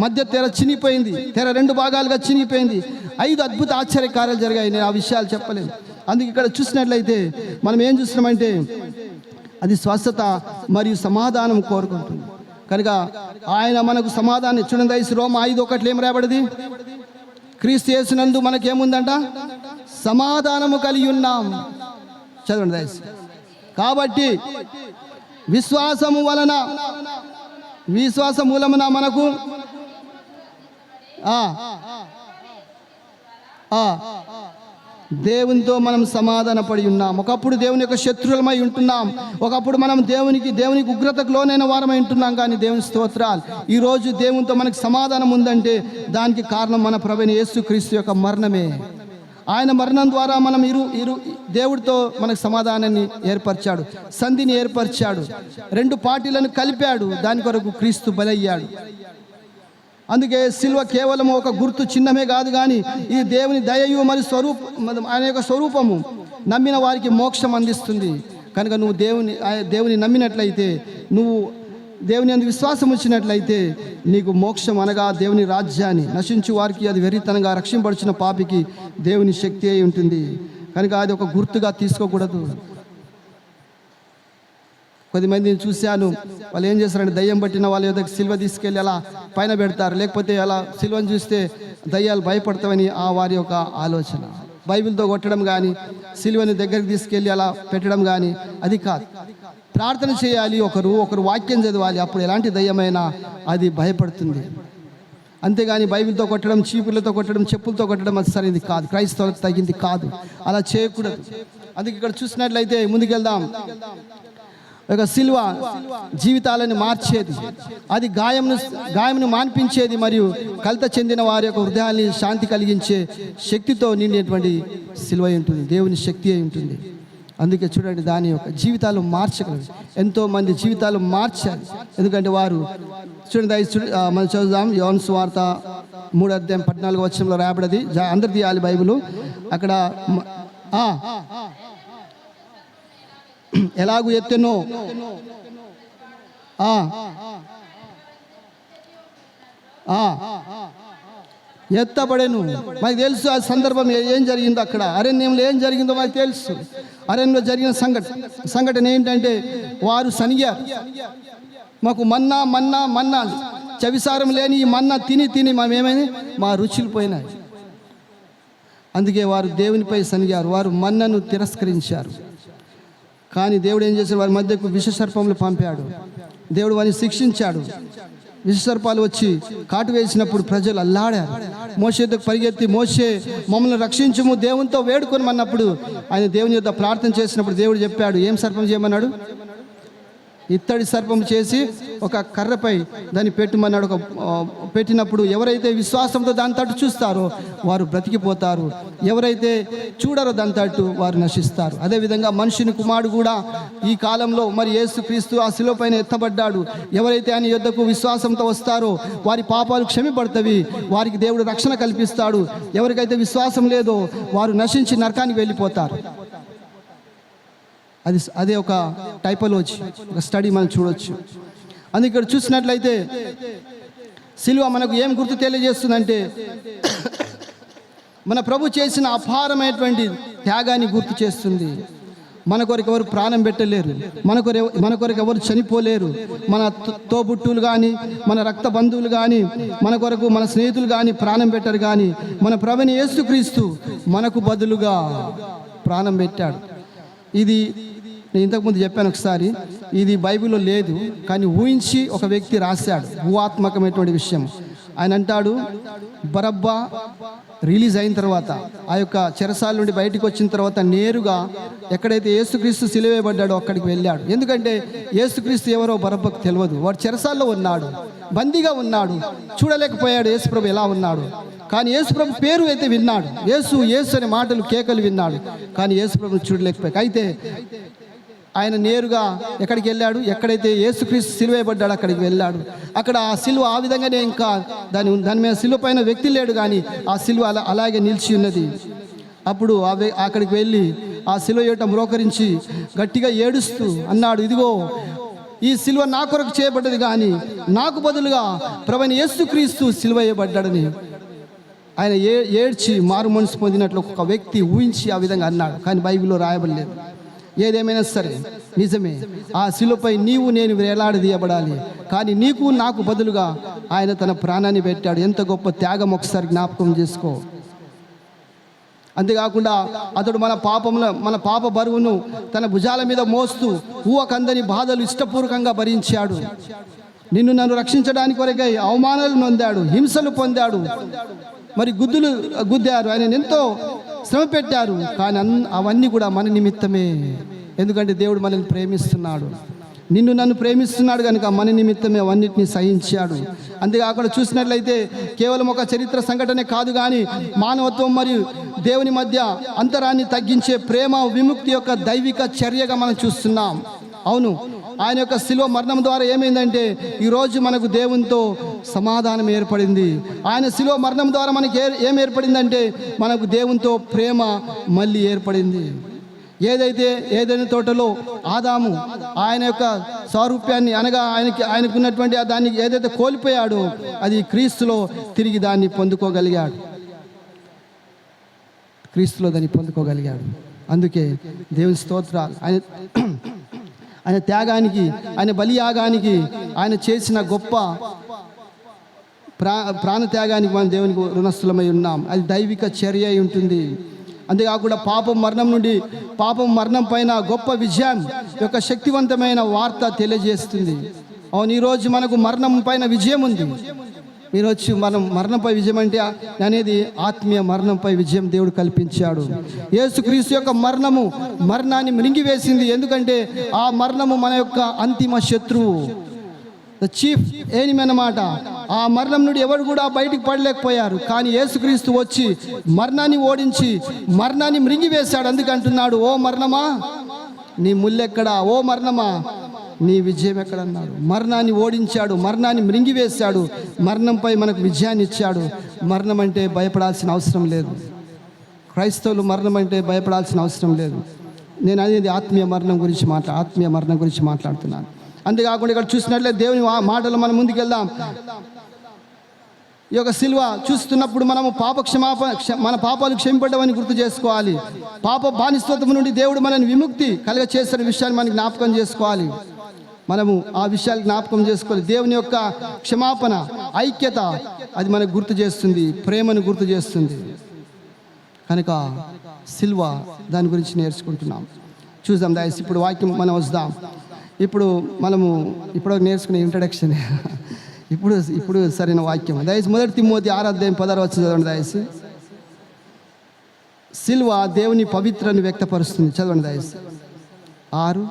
మధ్య తెర చినిగిపోయింది, తెర 2 భాగాలుగా చినిగిపోయింది. 5 అద్భుత ఆశ్చర్య కార్యాలు జరిగాయి. నేను ఆ విషయాలు చెప్పలేను. అందుకే ఇక్కడ చూసినట్లయితే మనం ఏం చూస్తున్నామంటే అది స్వస్థత మరియు సమాధానం కోరుకుంటుంది. కనుక ఆయన మనకు సమాధానం చూడండి. రోమ 5:1 ఏం రాబడింది? క్రీస్తు యేసునందు మనకేముందంట? సమాధానము కలిగి ఉన్నాం. చదవండి దయచేసి. కాబట్టి విశ్వాసం మూలమున మనకు దేవునితో మనం సమాధాన పడి ఉన్నాం. ఒకప్పుడు దేవుని యొక్క శత్రువులమై ఉంటున్నాం. ఒకప్పుడు మనం దేవునికి ఉగ్రతకు లోనైన వారమై ఉంటున్నాం. కానీ దేవుని స్తోత్రాలు, ఈరోజు దేవునితో మనకు సమాధానం ఉందంటే దానికి కారణం మన ప్రభువైన యేసుక్రీస్తు యొక్క మరణమే. ఆయన మరణం ద్వారా మనం దేవుడితో మనకు సమాధానాన్ని ఏర్పరిచాడు, సంధిని ఏర్పరిచాడు, 2 పార్టీలను కలిపాడు. దాని కొరకు క్రీస్తు బలయ్యాడు. అందుకే సిలువ కేవలం ఒక గుర్తు, చిహ్నమే కాదు, కానీ ఇది దేవుని దయయు మరియు ఆయన యొక్క స్వరూపము. నమ్మిన వారికి మోక్షం అందిస్తుంది. కనుక నువ్వు దేవుని నమ్మినట్లయితే, నువ్వు దేవుని అందు విశ్వాసం వచ్చినట్లయితే నీకు మోక్షం, అనగా దేవుని రాజ్యాన్ని, నశించు వారికి అది వెర్రితనంగా, రక్షింపబడిన పాపికి దేవుని శక్తి అయి ఉంటుంది. కనుక అది ఒక గుర్తుగా తీసుకోకూడదు. కొద్దిమందిని చూశాను, వాళ్ళు ఏం చేస్తారంటే దయ్యం పట్టిన వాళ్ళ యొద్దకు సిలువ తీసుకెళ్ళి అలా పైన పెడతారు, లేకపోతే అలా సిలువను చూస్తే దయ్యాలు భయపడతామని వారి యొక్క ఆలోచన. బైబిల్తో కొట్టడం కానీ, సిలువని దగ్గరికి తీసుకెళ్ళి అలా పెట్టడం కానీ అది కాదు. ప్రార్థన చేయాలి, ఒకరు వాక్యం చదవాలి, అప్పుడు ఎలాంటి దయ్యమైనా అది భయపడుతుంది. అంతేగాని బైబిల్తో కొట్టడం, చీపులతో కొట్టడం, చెప్పులతో కొట్టడం అది సరైనది కాదు, క్రైస్తవులకు తగింది కాదు. అలా చేయకూడదు. అందుకే ఇక్కడ చూసినట్లయితే ముందుకెళ్దాం. ఒక సిలువ జీవితాలను మార్చేది, అది గాయమును మాన్పించేది, మరియు కలత చెందిన వారి యొక్క హృదయాన్ని శాంతి కలిగించే శక్తితో నిండినటువంటి సిలువ ఉంటుంది, దేవుని శక్తి అయి ఉంటుంది. అందుకే చూడండి, దాని యొక్క జీవితాలు మార్చగలరు, ఎంతోమంది జీవితాలు మార్చాలి. ఎందుకంటే వారు చూడండి, మనం చదువుదాం. యోహాను సువార్త 3:14 రాయబడింది. అందరు తీయాలి బైబిల్. అక్కడ ఎలాగూ ఎత్తెనో ఎత్తబడెను. మాకు తెలుసు ఆ సందర్భం ఏం జరిగిందో, అక్కడ అరణ్యంలో ఏం జరిగిందో మాకు తెలుసు. అరణ్యంలో జరిగిన సంఘటన ఏంటంటే వారు సనిగారు. మాకు మన్నా చవిసారం లేని ఈ మన్నా తిని మేమేమైంది, మా రుచులు పోయినాయి. అందుకే వారు దేవునిపై సనిగారు, వారు మన్నను తిరస్కరించారు. కానీ దేవుడు ఏం చేశాడు? వారి మధ్యకు విషసర్పములు పంపాడు. దేవుడు వారిని శిక్షించాడు. విషసర్పాలు వచ్చి కాటు వేసినప్పుడు ప్రజలు అల్లాడారు. మోషే యొద్దకు పరిగెత్తి, మోషే మమ్మల్ని రక్షించుము, దేవునితో వేడుకొని అన్నప్పుడు ఆయన దేవుని యొద్ద ప్రార్థన చేసినప్పుడు దేవుడు చెప్పాడు, ఏం సర్పం చేయమన్నాడు? ఇత్తడి సర్పం చేసి ఒక కర్రపై దాన్ని పెట్టమన్నాడు. పెట్టినప్పుడు ఎవరైతే విశ్వాసంతో దాని తట్టు చూస్తారో వారు బ్రతికిపోతారు, ఎవరైతే చూడరో దాని తట్టు వారు నశిస్తారు. అదేవిధంగా మనుషుని కుమారుడు కూడా ఈ కాలంలో మరి యేసుక్రీస్తు ఆ శిలువ పైన ఎత్తబడ్డాడు. ఎవరైతే ఆయన యొద్దకు విశ్వాసంతో వస్తారో వారి పాపాలు క్షమిపడతవి, వారికి దేవుడు రక్షణ కల్పిస్తాడు. ఎవరికైతే విశ్వాసం లేదో వారు నశించి నరకానికి వెళ్ళిపోతారు. అదే ఒక టైపాలజీ, ఒక స్టడీ మనం చూడొచ్చు. అందుకే ఇక్కడ చూసినట్లయితే సిలువ మనకు ఏం గుర్తు తెలియజేస్తుందంటే మన ప్రభు చేసిన అపారమైనటువంటి త్యాగాన్ని గుర్తు చేస్తుంది. మన కొరకు ఎవరు ప్రాణం పెట్టలేరు, మన కొరకు ఎవరు చనిపోలేరు. మన తోబుట్టులు కానీ, మన రక్త బంధువులు కానీ, మన కొరకు మన స్నేహితులు కానీ ప్రాణం పెట్టరు. కానీ మన ప్రభువైన యేసుక్రీస్తు మనకు బదులుగా ప్రాణం పెట్టాడు. ఇది నేను ఇంతకుముందు చెప్పాను ఒకసారి, ఇది బైబిల్లో లేదు, కానీ ఊహించి ఒక వ్యక్తి రాశాడు, ఊహాత్మకమైనటువంటి విషయం. ఆయన అంటాడు, బరబ్బా రిలీజ్ అయిన తర్వాత, ఆ యొక్క చెరసాల నుండి బయటకు వచ్చిన తర్వాత నేరుగా ఎక్కడైతే యేసుక్రీస్తు సిలువేయబడ్డాడో అక్కడికి వెళ్ళాడు. ఎందుకంటే యేసుక్రీస్తు ఎవరో బరబ్బకు తెలియదు. వాడు చెరసాల్లో ఉన్నాడు, బందీగా ఉన్నాడు, చూడలేకపోయాడు యేసుప్రభు ఎలా ఉన్నాడు. కానీ యేసుప్రభు పేరు అయితే విన్నాడు, యేసు అనే మాటలు కేకలు విన్నాడు, కానీ యేసుప్రభుని చూడలేకపోయాడు. అయితే ఆయన నేరుగా ఎక్కడికి వెళ్ళాడు? ఎక్కడైతే యేసుక్రీస్తు సిలువ వేయబడ్డాడు అక్కడికి వెళ్ళాడు. అక్కడ ఆ సిలువ ఆ విధంగానే ఇంకా దాని మీద సిలువ పైన వ్యక్తి లేడు, కానీ ఆ సిలువ అలాగే నిలిచి ఉన్నది. అప్పుడు అక్కడికి వెళ్ళి ఆ సిలువ ఏట మ్రోకరించి గట్టిగా ఏడుస్తూ అన్నాడు, ఇదిగో ఈ సిలువ నా కొరకు చేయబడ్డది, కానీ నాకు బదులుగా ప్రభువైన యేసుక్రీస్తు సిలువ వేయబడ్డాడని ఆయన ఏడ్చి మారు మనసు పొందినట్లు ఒక వ్యక్తి ఊహించి ఆ విధంగా అన్నాడు. కానీ బైబిల్లో రాయబడలేదు. ఏదేమైనా సరే నిజమే, ఆ శిలువపై నీవు నేను వేలాడదీయబడాలి, కానీ నీకు నాకు బదులుగా ఆయన తన ప్రాణాన్ని పెట్టాడు. ఎంత గొప్ప త్యాగం ఒకసారి జ్ఞాపకం చేసుకో. అంతేకాకుండా అతడు మన పాప బరువును తన భుజాల మీద మోస్తూ ఊహకందని బాధలు ఇష్టపూర్వకంగా భరించాడు. నిన్ను నన్ను రక్షించడానికి కొరకై అవమానాలు నొందాడు, హింసలు పొందాడు, మరి గుద్దారు, ఆయన ఎంతో శ్రమ పెట్టారు. కానీ అవన్నీ కూడా మన నిమిత్తమే. ఎందుకంటే దేవుడు మనల్ని ప్రేమిస్తున్నాడు, నిన్ను నన్ను ప్రేమిస్తున్నాడు కనుక మన నిమిత్తమే అవన్నిటిని సహించాడు. అంతేకాకుండా చూసినట్లయితే కేవలం ఒక చరిత్ర సంఘటనే కాదు, కానీ మానవత్వం మరియు దేవుని మధ్య అంతరాన్ని తగ్గించే ప్రేమ విముక్తి యొక్క దైవిక చర్యగా మనం చూస్తున్నాం. అవును, ఆయన యొక్క శిలువ మరణం ద్వారా ఏమైందంటే ఈరోజు మనకు దేవునితో సమాధానం ఏర్పడింది. ఆయన శిలువ మరణం ద్వారా మనకి ఏం ఏర్పడిందంటే మనకు దేవునితో ప్రేమ మళ్ళీ ఏర్పడింది. ఏదైనా తోటలో ఆదాము ఆయన యొక్క సారూప్యాన్ని అనగా ఆయనకున్నటువంటి దాన్ని ఏదైతే కోల్పోయాడో అది క్రీస్తులో తిరిగి దాన్ని పొందుకోగలిగాడు. అందుకే దేవుని స్తోత్రాలు. ఆయన త్యాగానికి, ఆయన బలియాగానికి, ఆయన చేసిన గొప్ప ప్రాణత్యాగానికి మనం దేవునికి రుణస్థులమై ఉన్నాం. అది దైవిక చర్య అయి ఉంటుంది. అంతేకాకుండా పాపం మరణం పైన గొప్ప విజయం యొక్క శక్తివంతమైన వార్త తెలియజేస్తుంది. అవును, ఈరోజు మనకు మరణం పైన విజయం ఉంది. ఈరోజు మనం మరణంపై విజయం అంటే అనేది ఆత్మీయ మరణంపై విజయం దేవుడు కల్పించాడు. యేసుక్రీస్తు యొక్క మరణాన్ని మృంగివేసింది. ఎందుకంటే ఆ మరణము మన యొక్క అంతిమ శత్రువు, ద చీఫ్ ఎనిమీ అన్నమాట. ఆ మరణం నుండి ఎవరు కూడా బయటికి పడలేకపోయారు. కానీ యేసుక్రీస్తు వచ్చి మరణాన్ని ఓడించి మరణాన్ని మృంగివేశాడు. అందుకంటున్నాడు, ఓ మరణమా నీ ముల్లెక్కడా, ఓ మరణమా నీ విజయం ఎక్కడన్నాడు. మరణాన్ని ఓడించాడు, మరణాన్ని మృంగివేశాడు, మరణంపై మనకు విజయాన్ని ఇచ్చాడు. మరణం అంటే భయపడాల్సిన అవసరం లేదు. క్రైస్తవులు మరణం అంటే భయపడాల్సిన అవసరం లేదు. నేను అనేది ఆత్మీయ మరణం గురించి మాట్లాడుతున్నాను. అంతేకాకుండా ఇక్కడ చూసినట్లే దేవుని మాటలు మనం ముందుకెళ్దాం. ఈ యొక్క సిలువ చూస్తున్నప్పుడు మనము మన పాపాలు క్షమింపడమని గుర్తు చేసుకోవాలి. పాప బానిసత్వం నుండి దేవుడు మనల్ని విముక్తి కలుగ చేసిన విషయాన్ని మనం జ్ఞాపకం చేసుకోవాలి. మనము ఆ విషయాలు జ్ఞాపకం చేసుకోవాలి. దేవుని యొక్క క్షమాపణ, ఐక్యత అది మనకు గుర్తు చేస్తుంది, ప్రేమను గుర్తు చేస్తుంది. కనుక సిలువ దాని గురించి నేర్చుకుంటున్నాం. చూద్దాం దయచేసి ఇప్పుడు వాక్యం మనం వద్దాం. ఇప్పుడు నేర్చుకునే ఇంట్రడక్షన్ ఇప్పుడు సరైన వాక్యం దయచేసి 1 తిమోతి 6:16 చదవండి దయచేసి. సిలువ దేవుని పవిత్రను వ్యక్తపరుస్తుంది. చదవండి దయచేసి. 6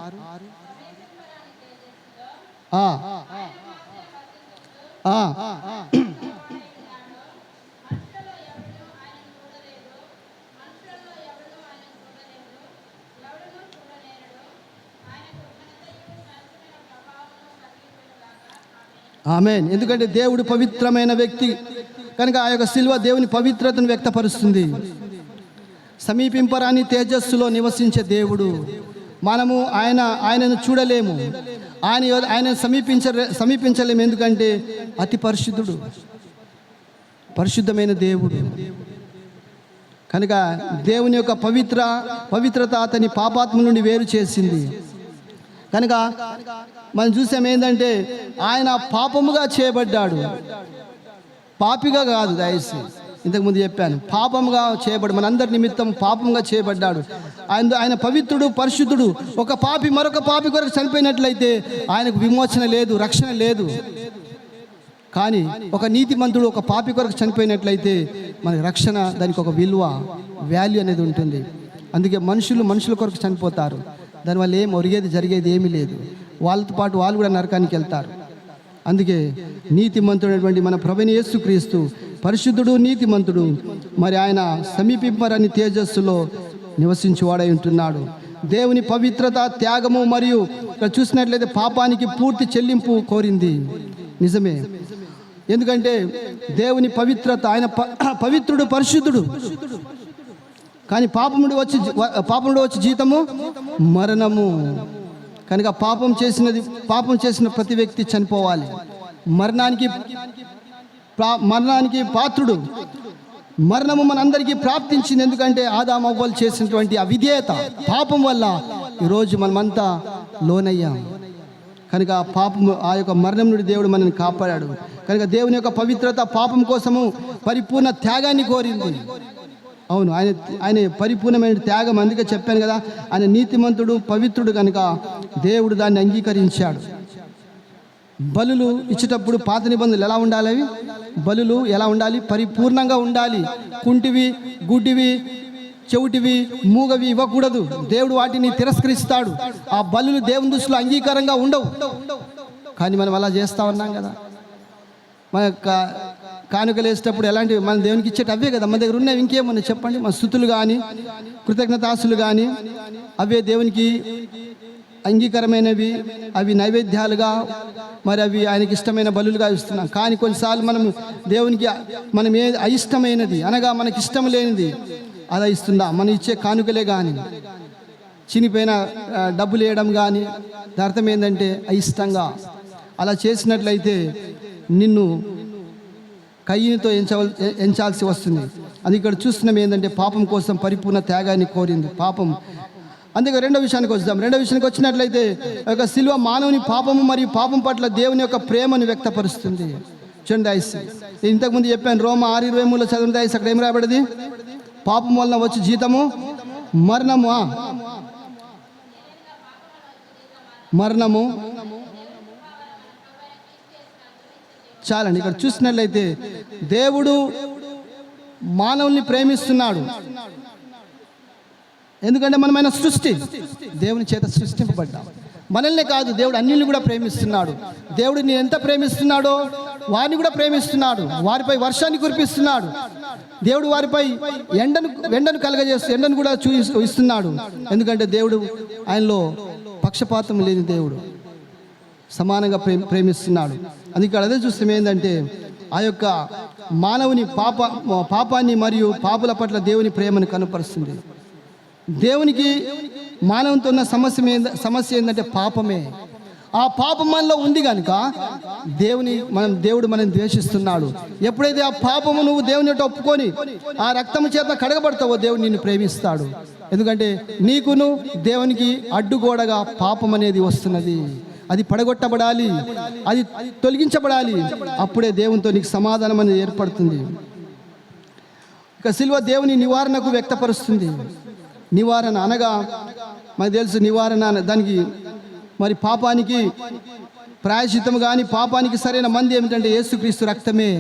ఆమేన్. ఎందుకంటే దేవుడు పవిత్రమైన వ్యక్తి కనుక ఆ యొక్క సిలువ దేవుని పవిత్రతను వ్యక్తపరుస్తుంది. సమీపింపరాని తేజస్సులో నివసించే దేవుడు. మనము ఆయనను చూడలేము, ఆయన సమీపించలేము. ఎందుకంటే అతి పరిశుద్ధమైన దేవుడు కనుక దేవుని యొక్క పవిత్రత అతని పాపాత్మ నుండి వేరు చేసింది. కనుక మనం చూసాం ఏంటంటే ఆయన పాపముగా చేయబడ్డాడు, పాపిగా కాదు. దయచేసి ఇంతకుముందు చెప్పాను, పాపముగా చేయబడి మనందరి నిమిత్తం పాపంగా చేయబడ్డాడు. ఆయన పవిత్రుడు, పరిశుద్ధుడు. ఒక పాపి మరొక పాపి కొరకు చనిపోయినట్లయితే ఆయనకు విమోచన లేదు, రక్షణ లేదు. కానీ ఒక నీతిమంతుడు ఒక పాపి కొరకు చనిపోయినట్లయితే మనకి రక్షణ, దానికి ఒక వాల్యూ అనేది ఉంటుంది. అందుకే మనుషుల కొరకు చనిపోతారు. దానివల్ల జరిగేది ఏమీ లేదు. వాళ్ళతో పాటు వాళ్ళు కూడా నరకానికి వెళ్తారు. అందుకే నీతిమంతుడైనటువంటి మన ప్రభువైన యేసుక్రీస్తు పరిశుద్ధుడు, నీతిమంతుడు. మరి ఆయన సమీపింపరని తేజస్సులో నివసించువాడై ఉంటున్నాడు. దేవుని పవిత్రత, త్యాగము మరియు ఇక్కడ చూసినట్లయితే పాపానికి పూర్తి చెల్లింపు కోరింది. నిజమే, ఎందుకంటే దేవుని పవిత్రత, ఆయన పవిత్రుడు, పరిశుద్ధుడు. కానీ పాపముడు వచ్చి జీతము మరణము. కనుక పాపం చేసిన ప్రతి వ్యక్తి చనిపోవాలి. మరణానికి పాత్రుడు. మరణము మనందరికీ ప్రాప్తించింది. ఎందుకంటే ఆదాము అవ్వలు చేసినటువంటి అవిధేయత, పాపం వల్ల ఈరోజు మనమంతా లోనయ్యాం. కనుక పాపము, ఆ యొక్క మరణం నుండి దేవుడు మనల్ని కాపాడాడు. కనుక దేవుని యొక్క పవిత్రత పాపం కోసము పరిపూర్ణ త్యాగాన్ని కోరింది. అవును, ఆయన పరిపూర్ణమైన త్యాగం. అందుకే చెప్పాను కదా, ఆయన నీతిమంతుడు, పవిత్రుడు. కనుక దేవుడు దాన్ని అంగీకరించాడు. బలులు ఇచ్చేటప్పుడు పాత నిబంధనలు ఎలా ఉండాలి? బలులు ఎలా ఉండాలి? పరిపూర్ణంగా ఉండాలి. కుంటివి, గుడ్డివి, చెవిటివి, మూగవి ఇవ్వకూడదు. దేవుడు వాటిని తిరస్కరిస్తాడు. ఆ బలులు దేవుని దృష్టిలో అంగీకారంగా ఉండవు. కానీ మనం అలా చేస్తూ ఉన్నాం కదా. మన కానుకలు వేసేటప్పుడు ఎలాంటివి మన దేవునికి ఇచ్చేట అవే కదా మన దగ్గర ఉన్నవి. ఇంకేమన్నా చెప్పండి. మన స్తుతులు కానీ, కృతజ్ఞతాసులు కానీ, అవే దేవునికి అంగీకారమైనవి. అవి నైవేద్యాలుగా, మరి అవి ఆయనకి ఇష్టమైన బలులుగా ఇస్తున్నాం. కానీ కొన్నిసార్లు దేవునికి మనం అయిష్టమైనది అనగా మనకి ఇష్టం లేనిది అలా ఇస్తున్నాం. మనం ఇచ్చే కానుకలే కానీ, చినిపోయిన డబ్బులు వేయడం కానీ, దాని అర్థం ఏంటంటే అయిష్టంగా. అలా చేసినట్లయితే నిన్ను కయ్యనితో ఎంచాల్సి వస్తుంది. అది ఇక్కడ చూస్తున్నాం ఏంటంటే పాపం కోసం పరిపూర్ణ త్యాగాన్ని కోరింది పాపం. అందుకే రెండో విషయానికి వద్దాం. రెండో విషయానికి వచ్చినట్లయితే ఒక శిలువ మానవుని పాపము మరియు పాపం పట్ల దేవుని యొక్క ప్రేమను వ్యక్తపరుస్తుంది. చూడండి ఐస్, ఇంతకుముందు చెప్పాను, రోమా 6:23 చదివితే ఐస్ అక్కడ ఏం రాబడింది? పాపం వలన వచ్చి జీతము మరణము. చాలండి. ఇక్కడ చూసినట్లయితే దేవుడు మానవుల్ని ప్రేమిస్తున్నాడు. ఎందుకంటే మనమైన సృష్టి, దేవుని చేత సృష్టింపబడ్డాం. మనల్నే కాదు, దేవుడు అన్నిల్ని కూడా ప్రేమిస్తున్నాడు. దేవుడు నేను ఎంత ప్రేమిస్తున్నాడో వారిని కూడా ప్రేమిస్తున్నాడు. వారిపై వర్షాన్ని కురిపిస్తున్నాడు. దేవుడు వారిపై ఎండను కలగజేస్తూ ఎండను కూడా ఇస్తున్నాడు. ఎందుకంటే దేవుడు ఆయనలో పక్షపాతం లేని దేవుడు, సమానంగా ప్రేమిస్తున్నాడు. అందుకే అదే చూస్తాం ఏంటంటే ఆ యొక్క మానవుని పాపాన్ని మరియు పాపుల పట్ల దేవుని ప్రేమను కనపరుస్తుంది. దేవునికి మానవునితో ఉన్న సమస్య ఏంటంటే పాపమే. ఆ పాపం మనలో ఉంది కనుక దేవుడు మనం ద్వేషిస్తున్నాడు. ఎప్పుడైతే ఆ పాపము నువ్వు దేవుని యొక్క ఒప్పుకొని ఆ రక్తము చేత కడగబడతావో దేవుడు నిన్ను ప్రేమిస్తాడు. ఎందుకంటే నీకును దేవునికి అడ్డుగోడగా పాపం అనేది వస్తున్నది. అది పడగొట్టబడాలి, అది తొలగించబడాలి. అప్పుడే దేవునితో నీకు సమాధానం అనేది ఏర్పడుతుంది. ఇక సిలువ దేవుని నివారణకు వ్యక్తపరుస్తుంది. నివారణ అనగా మనకు తెలుసు, నివారణ దానికి మరి పాపానికి ప్రాయశ్చిత్తం కానీ పాపానికి సరైన మంది ఏమిటంటే యేసుక్రీస్తు రక్తమే.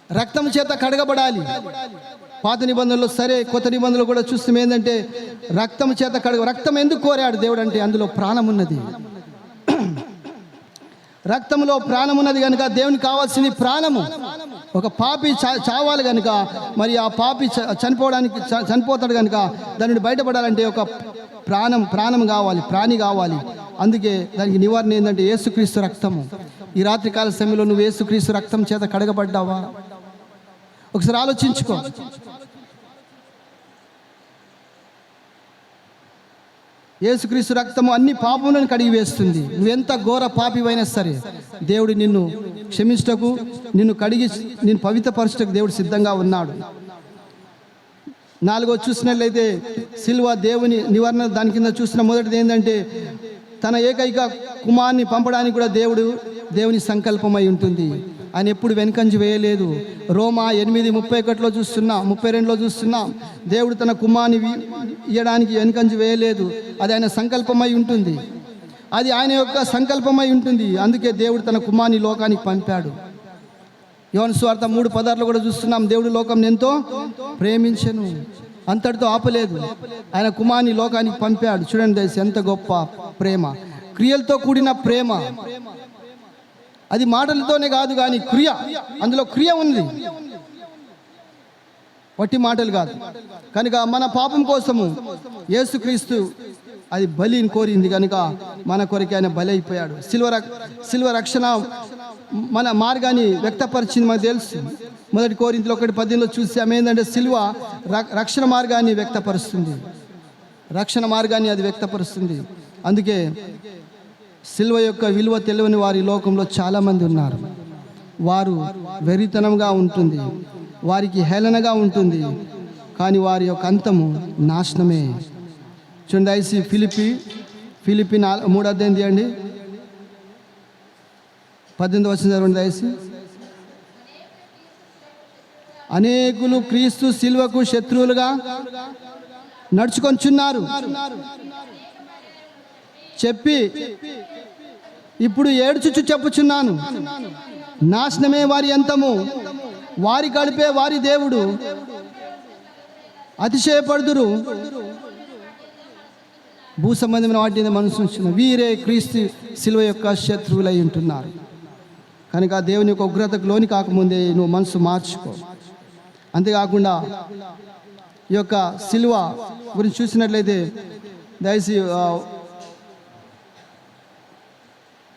రక్తం చేత కడగబడాలి. పాత నిబంధనలు సరే, కొత్త నిబంధనలు కూడా చూస్తాం ఏంటంటే రక్తం చేత రక్తం ఎందుకు కోరాడు దేవుడు అంటే అందులో ప్రాణం ఉన్నది. రక్తంలో ప్రాణం ఉన్నది కనుక దేవునికి కావాల్సింది ప్రాణము. ఒక పాపి చావాలి కనుక, మరి ఆ పాపి చనిపోతాడు కనుక దాని నుండి బయటపడాలంటే ఒక ప్రాణం కావాలి, ప్రాణి కావాలి. అందుకే దానికి నివారణ ఏంటంటే యేసుక్రీస్తు రక్తము. ఈ రాత్రికాల సమయంలో నువ్వు యేసుక్రీస్తు రక్తం చేత కడగబడ్డావా? ఒకసారి ఆలోచించుకో. యేసుక్రీస్తు రక్తము అన్ని పాపములను కడిగి వేస్తుంది. నువ్వెంత ఘోర పాపివైనా సరే దేవుడు నిన్ను క్షమించటకు, నిన్ను కడిగి నిన్ను పవిత్రపరచటకు దేవుడు సిద్ధంగా ఉన్నాడు. 4 చూసినట్లయితే సిలువ దేవుని నివారణ. దాని కింద చూసిన మొదటిది ఏంటంటే తన ఏకైక కుమారుని పంపడానికి కూడా దేవుని సంకల్పమై ఉంటుంది. ఆయన ఎప్పుడు వెనుకంజ వేయలేదు. రోమా 8:31 చూస్తున్నాం, 32 చూస్తున్నాం. దేవుడు తన కుమారుని ఇయ్యడానికి వెనుకంజ వేయలేదు. అది ఆయన సంకల్పమై ఉంటుంది. అది ఆయన యొక్క సంకల్పమై ఉంటుంది. అందుకే దేవుడు తన కుమారుని లోకానికి పంపాడు. యోహాను సువార్త 3:16 కూడా చూస్తున్నాం. దేవుడు లోకంని ఎంతో ప్రేమించెను, అంతటితో ఆపలేదు, ఆయన కుమారుని లోకానికి పంపాడు. చూడండి ఎంత గొప్ప ప్రేమ, క్రియలతో కూడిన ప్రేమ. అది మాటలతోనే కాదు కానీ క్రియ, అందులో క్రియ ఉంది, వట్టి మాటలు కాదు. కనుక మన పాపం కోసము యేసుక్రీస్తు అది బలిని కోరింది కనుక మన కొరకు ఆయన బలి అయిపోయాడు. సిల్వ రక్షణ మన మార్గాన్ని వ్యక్తపరిచింది మనకు తెలుసు. 1 కొరింథీయులు 1:18 చూసి ఆమె ఏంటంటే సిల్వ రక్షణ మార్గాన్ని వ్యక్తపరుస్తుంది. రక్షణ మార్గాన్ని అది వ్యక్తపరుస్తుంది. అందుకే సిల్వ యొక్క విలువ తెలియని వారి లోకంలో చాలామంది ఉన్నారు. వారు వెరితనంగా ఉంటుంది, వారికి హేళనగా ఉంటుంది, కానీ వారి యొక్క అంతము నాశనమే. చూడండి దయచేసి ఫిలిప్పి 3 అధ్యాయం తీయండి, 18 వచనం చదవండి దయచేసి. అనేకులు క్రీస్తు సిలువకు శత్రువులుగా నడుచుకొంచున్నారు చెప్పి ఇప్పుడు ఏడ్చుచు చెప్పుచున్నాను, నాశనమే వారి అంతము, వారి గడిపే వారి దేవుడు, అతిశయపడుదురు భూ సంబంధమైన వాటిని మనసు వీరే క్రీస్తు సిలువ యొక్క శత్రువులై ఉంటున్నారు. కనుక దేవుని యొక్క ఉగ్రతకు లోని కాకముందే నువ్వు మనసు మార్చుకో. అంతేకాకుండా ఈ యొక్క సిలువ గురించి చూసినట్లయితే దయచేసి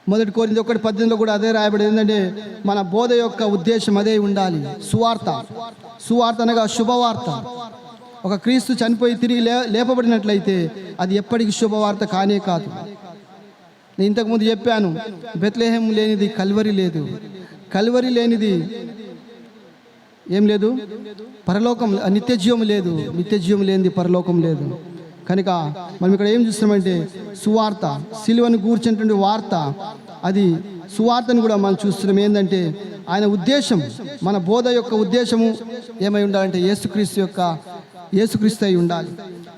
1 కొరింథీయులు 1:18 కూడా అదే రాయబడింది. ఏంటంటే మన బోధ యొక్క ఉద్దేశం అదే ఉండాలి. సువార్త అనగా శుభవార్త. ఒక క్రీస్తు చనిపోయి తిరిగి లేపబడినట్లయితే అది ఎప్పటికీ శుభవార్త కానే కాదు. నేను ఇంతకుముందు చెప్పాను, బెత్లెహేం లేనిది కల్వరి లేదు, కల్వరి లేనిది ఏం లేదు, పరలోకం నిత్యజీవం లేదు, నిత్యజీవం లేనిది పరలోకం లేదు. కనుక మనం ఇక్కడ ఏం చూస్తున్నామంటే సువార్త, సిలువను గూర్చినటువంటి వార్త, అది సువార్తను కూడా మనం చూస్తున్నాం. ఏంటంటే ఆయన ఉద్దేశం, మన బోధ యొక్క ఉద్దేశము ఏమై ఉండాలంటే యేసుక్రీస్తు అయి ఉండాలి.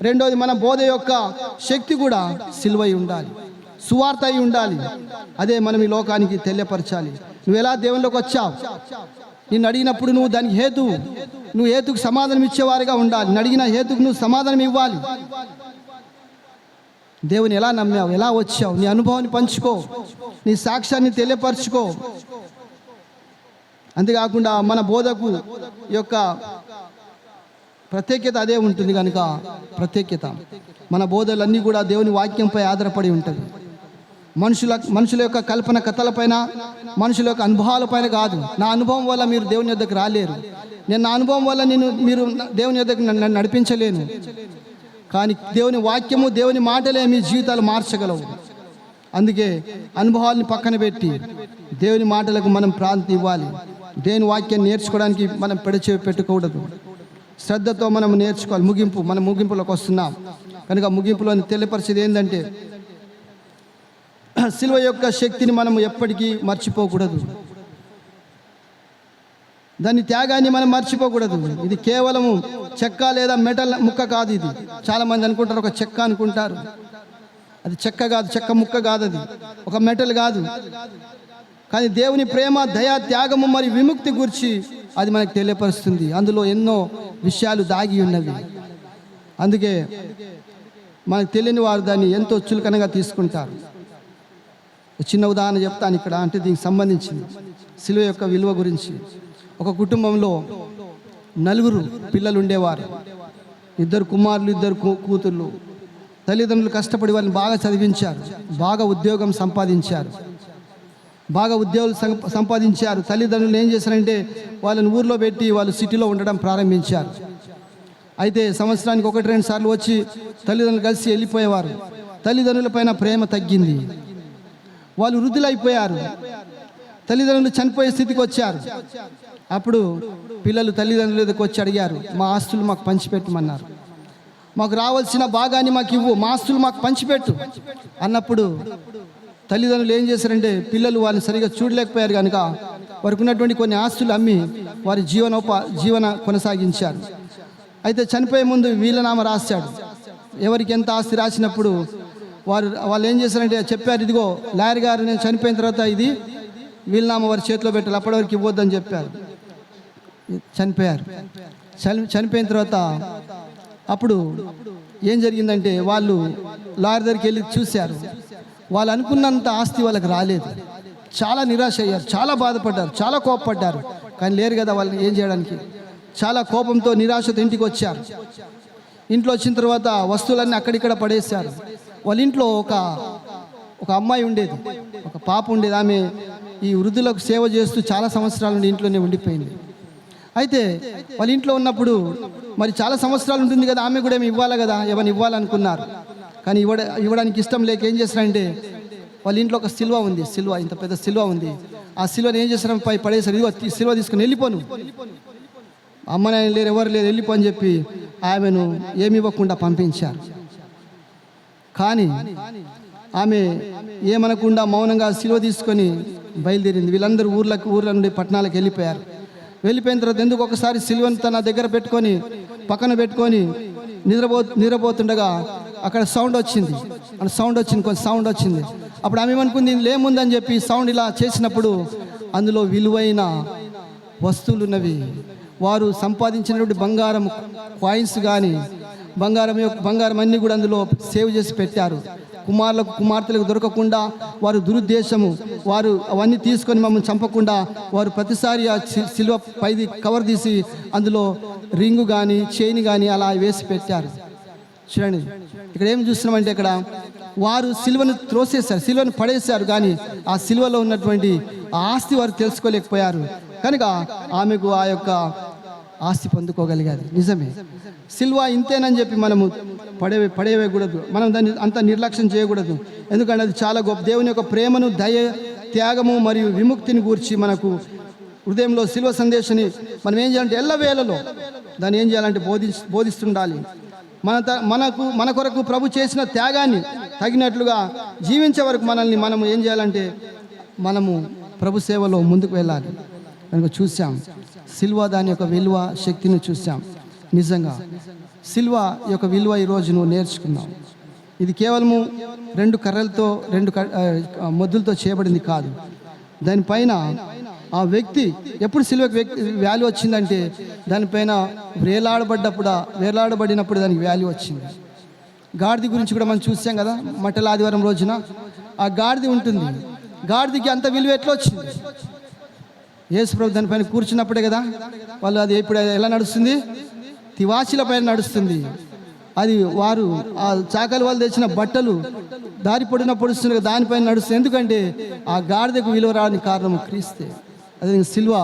రెండోది మన బోధ యొక్క శక్తి కూడా సిలువై ఉండాలి, సువార్త అయి ఉండాలి. అదే మనం ఈ లోకానికి తెలియపరచాలి. నువ్వు ఎలా దేవునిలోకి వచ్చావు, నిన్ను అడిగినప్పుడు నువ్వు దానికి నువ్వు హేతుకు సమాధానం ఇచ్చేవారిగా ఉండాలి. నిన్ను అడిగిన హేతుకు నువ్వు సమాధానం ఇవ్వాలి. దేవుని ఎలా నమ్మావు, ఎలా వచ్చావు, నీ అనుభవాన్ని పంచుకో, నీ సాక్ష్యాన్ని తెలియపరచుకో. అంతేకాకుండా మన బోధకు యొక్క ప్రత్యేకత అదే ఉంటుంది. కనుక ప్రత్యేకత మన బోధలన్నీ కూడా దేవుని వాక్యంపై ఆధారపడి ఉంటుంది. మనుషుల యొక్క కల్పన కథలపైన, మనుషుల యొక్క అనుభవాలపైన కాదు. నా అనుభవం వల్ల మీరు దేవుని యొద్దకు రాలేరు, నేను నా అనుభవం వల్ల మీరు దేవుని యొద్దకు నన్ను నడిపించలేను. కానీ దేవుని వాక్యము, దేవుని మాటలే మీ జీవితాలు మార్చగలవు. అందుకే అనుభవాల్ని పక్కన పెట్టి దేవుని మాటలకు మనం ప్రాంతం ఇవ్వాలి. దేవుని వాక్యాన్ని నేర్చుకోవడానికి మనం పెట్టుకోకూడదు. శ్రద్ధతో మనం నేర్చుకోవాలి. మనం ముగింపులోకి వస్తున్నాం కనుక ముగింపులో తెలియపరిచేది ఏంటంటే సిలువ యొక్క శక్తిని మనం ఎప్పటికీ మర్చిపోకూడదు. దాని త్యాగాన్ని మనం మర్చిపోకూడదు. ఇది కేవలము చెక్క లేదా మెటల్ ముక్క కాదు. ఇది చాలామంది అనుకుంటారు ఒక చెక్క అనుకుంటారు. అది చెక్క కాదు, చెక్క ముక్క కాదు, అది ఒక మెటల్ కాదు. కానీ దేవుని ప్రేమ, దయా, త్యాగము మరియు విముక్తి గురించి అది మనకు తెలియపరుస్తుంది. అందులో ఎన్నో విషయాలు దాగి ఉన్నవి. అందుకే మనకు తెలియని వారు దాన్ని ఎంతో చులకనగా తీసుకుంటారు. చిన్న ఉదాహరణ చెప్తాను ఇక్కడ, అంటే దీనికి సంబంధించింది సిలువ యొక్క విలువ గురించి. ఒక కుటుంబంలో 4 పిల్లలు ఉండేవారు. 2 కుమారులు, 2 కూతుళ్ళు. తల్లిదండ్రులు కష్టపడి వాళ్ళని బాగా చదివించారు, బాగా ఉద్యోగం సంపాదించారు. తల్లిదండ్రులు ఏం చేశారంటే వాళ్ళని ఊర్లో పెట్టి వాళ్ళు సిటీలో ఉండడం ప్రారంభించారు. అయితే సంవత్సరానికి 1-2 సార్లు వచ్చి తల్లిదండ్రులు కలిసి వెళ్ళిపోయేవారు. తల్లిదండ్రుల పైన ప్రేమ తగ్గింది. వాళ్ళు వృద్ధులైపోయారు. తల్లిదండ్రులు చనిపోయే స్థితికి వచ్చారు. అప్పుడు పిల్లలు తల్లిదండ్రుల దగ్గరికి వచ్చి అడిగారు, మా ఆస్తులు మాకు పంచిపెట్టమన్నారు. మాకు రావాల్సిన భాగాన్ని మాకు ఇవ్వు, మా ఆస్తులు మాకు పంచిపెట్టు అన్నప్పుడు తల్లిదండ్రులు ఏం చేశారంటే పిల్లలు వాళ్ళని సరిగా చూడలేకపోయారు కనుక వారికి ఉన్నటువంటి కొన్ని ఆస్తులు అమ్మి వారి జీవన కొనసాగించారు. అయితే చనిపోయే ముందు వీళ్ళనామా రాశాడు. ఎవరికి ఎంత ఆస్తి రాసినప్పుడు వాళ్ళు ఏం చేశారంటే చెప్పారు, ఇదిగో లాయర్ గారు నేను చనిపోయిన తర్వాత ఇది వీళ్ళనామా వారి చేతిలో పెట్టాలి, అప్పటి వరకు ఇవ్వద్దని చెప్పారు. చనిపోయారు. చనిపోయిన తర్వాత అప్పుడు ఏం జరిగిందంటే వాళ్ళు లాయర్ దగ్గరికి వెళ్ళి చూశారు. వాళ్ళు అనుకున్నంత ఆస్తి వాళ్ళకి రాలేదు. చాలా నిరాశ అయ్యారు, చాలా బాధపడ్డారు, చాలా కోపపడ్డారు. కానీ లేరు కదా వాళ్ళని ఏం చేయడానికి. చాలా కోపంతో, నిరాశతో ఇంటికి వచ్చారు. ఇంట్లో వచ్చిన తర్వాత వస్తువులన్నీ అక్కడిక్కడ పడేశారు. వాళ్ళ ఇంట్లో ఒక అమ్మాయి ఉండేది, ఒక పాప ఉండేది. ఆమె ఈ వృద్ధులకు సేవ చేస్తూ చాలా సంవత్సరాల నుండి ఇంట్లోనే ఉండిపోయింది. అయితే వాళ్ళ ఇంట్లో ఉన్నప్పుడు మరి చాలా సంవత్సరాలు ఉంటుంది కదా, ఆమె కూడా ఏమి ఇవ్వాలి కదా, ఏమైనా ఇవ్వాలనుకున్నారు. కానీ ఇవ్వడానికి ఇష్టం లేక ఏం చేస్తారంటే, వాళ్ళ ఇంట్లో ఒక సిల్వ ఉంది, ఇంత పెద్ద సిల్వ ఉంది. ఆ సిల్వని ఏం చేస్తారని పడేసారు. ఇదిగో సిల్వ తీసుకుని వెళ్ళిపోను, అమ్మ నాయన లేరు, ఎవరు లేరు, వెళ్ళిపో అని చెప్పి ఆమెను ఏమి ఇవ్వకుండా పంపించారు. కానీ ఆమె ఏమనకుండా మౌనంగా సిలువ తీసుకొని బయలుదేరింది. వీళ్ళందరూ ఊర్ల నుండి పట్టణాలకు వెళ్ళిపోయారు. వెళ్ళిపోయిన తర్వాత ఎందుకు ఒకసారి సిలువను తన దగ్గర పెట్టుకొని పక్కన పెట్టుకొని నిద్రపోతుండగా అక్కడ సౌండ్ వచ్చింది, కొంచెం సౌండ్ వచ్చింది. అప్పుడు ఆమె ఏమనుకుంది, లేముందని చెప్పి సౌండ్ ఇలా చేసినప్పుడు అందులో విలువైన వస్తువులు ఉన్నవి. వారు సంపాదించినటువంటి బంగారం కాయిన్స్ కానీ బంగారం అన్నీ కూడా అందులో సేవ్ చేసి పెట్టారు. కుమార్తెలకు దొరకకుండా వారు దురుద్దేశము, వారు అవన్నీ తీసుకొని మమ్మల్ని చంపకుండా వారు ప్రతిసారి ఆ సిలువ పైది కవర్ తీసి అందులో రింగు కానీ చైన్ కానీ అలా వేసి పెట్టారు. చూడండి, ఇక్కడ ఏం చూస్తున్నామంటే, ఇక్కడ వారు సిలువను త్రోసేశారు, సిలువను పడేశారు. కానీ ఆ సిలువలో ఉన్నటువంటి ఆ ఆస్తి వారు తెలుసుకోలేకపోయారు. కనుక ఆమెకు ఆ యొక్క ఆస్తి పొందుకోగలిగారు. నిజమే, సిల్వ ఇంతేనని చెప్పి మనము పడేయకూడదు, మనం దాన్ని అంత నిర్లక్ష్యం చేయకూడదు. ఎందుకంటే అది చాలా గొప్ప. దేవుని యొక్క ప్రేమను, దయ, త్యాగము మరియు విముక్తిని గూర్చి మనకు హృదయంలో సిల్వ సందేశాన్ని మనం ఏం చేయాలంటే ఎల్లవేళలో దాన్ని ఏం చేయాలంటే బోధిస్తుండాలి. మన కొరకు ప్రభు చేసిన త్యాగాన్ని తగినట్లుగా జీవించే వరకు మనము ఏం చేయాలంటే మనము ప్రభు సేవలో ముందుకు వెళ్ళాలి. కనుక చూసాం సిల్వ దాని యొక్క విలువ, శక్తిని చూసాం. నిజంగా సిల్వ యొక్క విలువ ఈరోజు నువ్వు నేర్చుకున్నావు. ఇది కేవలము 2 కర్రలతో 2 మొద్దులతో చేయబడింది కాదు. దానిపైన ఆ వ్యక్తి ఎప్పుడు సిల్వకి వాల్యూ వచ్చిందంటే, దానిపైన వేలాడబడినప్పుడు దానికి వాల్యూ వచ్చింది. గాడిద గురించి కూడా మనం చూసాం కదా, మట్టల ఆదివారం రోజున ఆ గాడిద ఉంటుంది. గాడిదకి అంత విలువ ఎట్లా వచ్చింది? యేసు ప్రభు దానిపైన కూర్చున్నప్పుడే కదా. వాళ్ళు అది ఇప్పుడు ఎలా నడుస్తుంది? తివాచీల పైన నడుస్తుంది. అది వారు ఆ చాకలి వాళ్ళు తెచ్చిన బట్టలు దారి పొడుస్తున్న దానిపైన నడుస్తుంది. ఎందుకంటే ఆ గాడిదకు విలువ రావడానికి కారణం క్రీస్తే. అదే సిల్వ.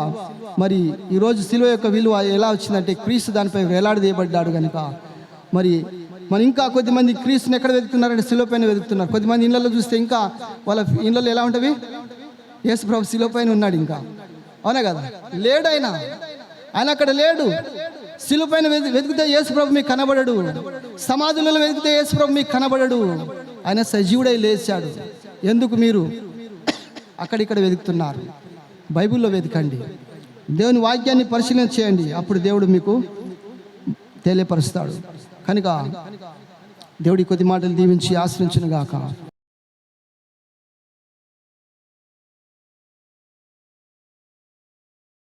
మరి ఈరోజు సిల్వ యొక్క విలువ ఎలా వచ్చిందంటే, క్రీస్తు దానిపై వేలాడదీయబడ్డాడు కనుక. మరి ఇంకా కొద్దిమంది క్రీస్తుని ఎక్కడ వెతుకుతున్నారంటే సిలువ పైన వెతుకుతున్నారు. కొద్దిమంది ఇళ్ళల్లో చూస్తే ఇంకా వాళ్ళ ఇళ్ళల్లో ఎలా ఉంటవి, యేసు ప్రభు సిలువ పైన ఉన్నాడు. ఇంకా అవునా కదా, లేడు ఆయన అక్కడ లేడు. సిలువ పైన వెతికితే యేసు ప్రభు మీకు కనబడడు, సమాధులలో వెతికితే యేసు ప్రభు మీకు కనబడడు. ఆయన సజీవుడై లేచాడు. ఎందుకు మీరు అక్కడిక్కడ వెతుకుతున్నారు? బైబిల్లో వెతకండి, దేవుని వాక్యాన్ని పరిశీలన చేయండి, అప్పుడు దేవుడు మీకు తెలియపరుస్తాడు. కనుక దేవుడి కొద్ది మాటలు దీవించి ఆశ్రయించును గాక.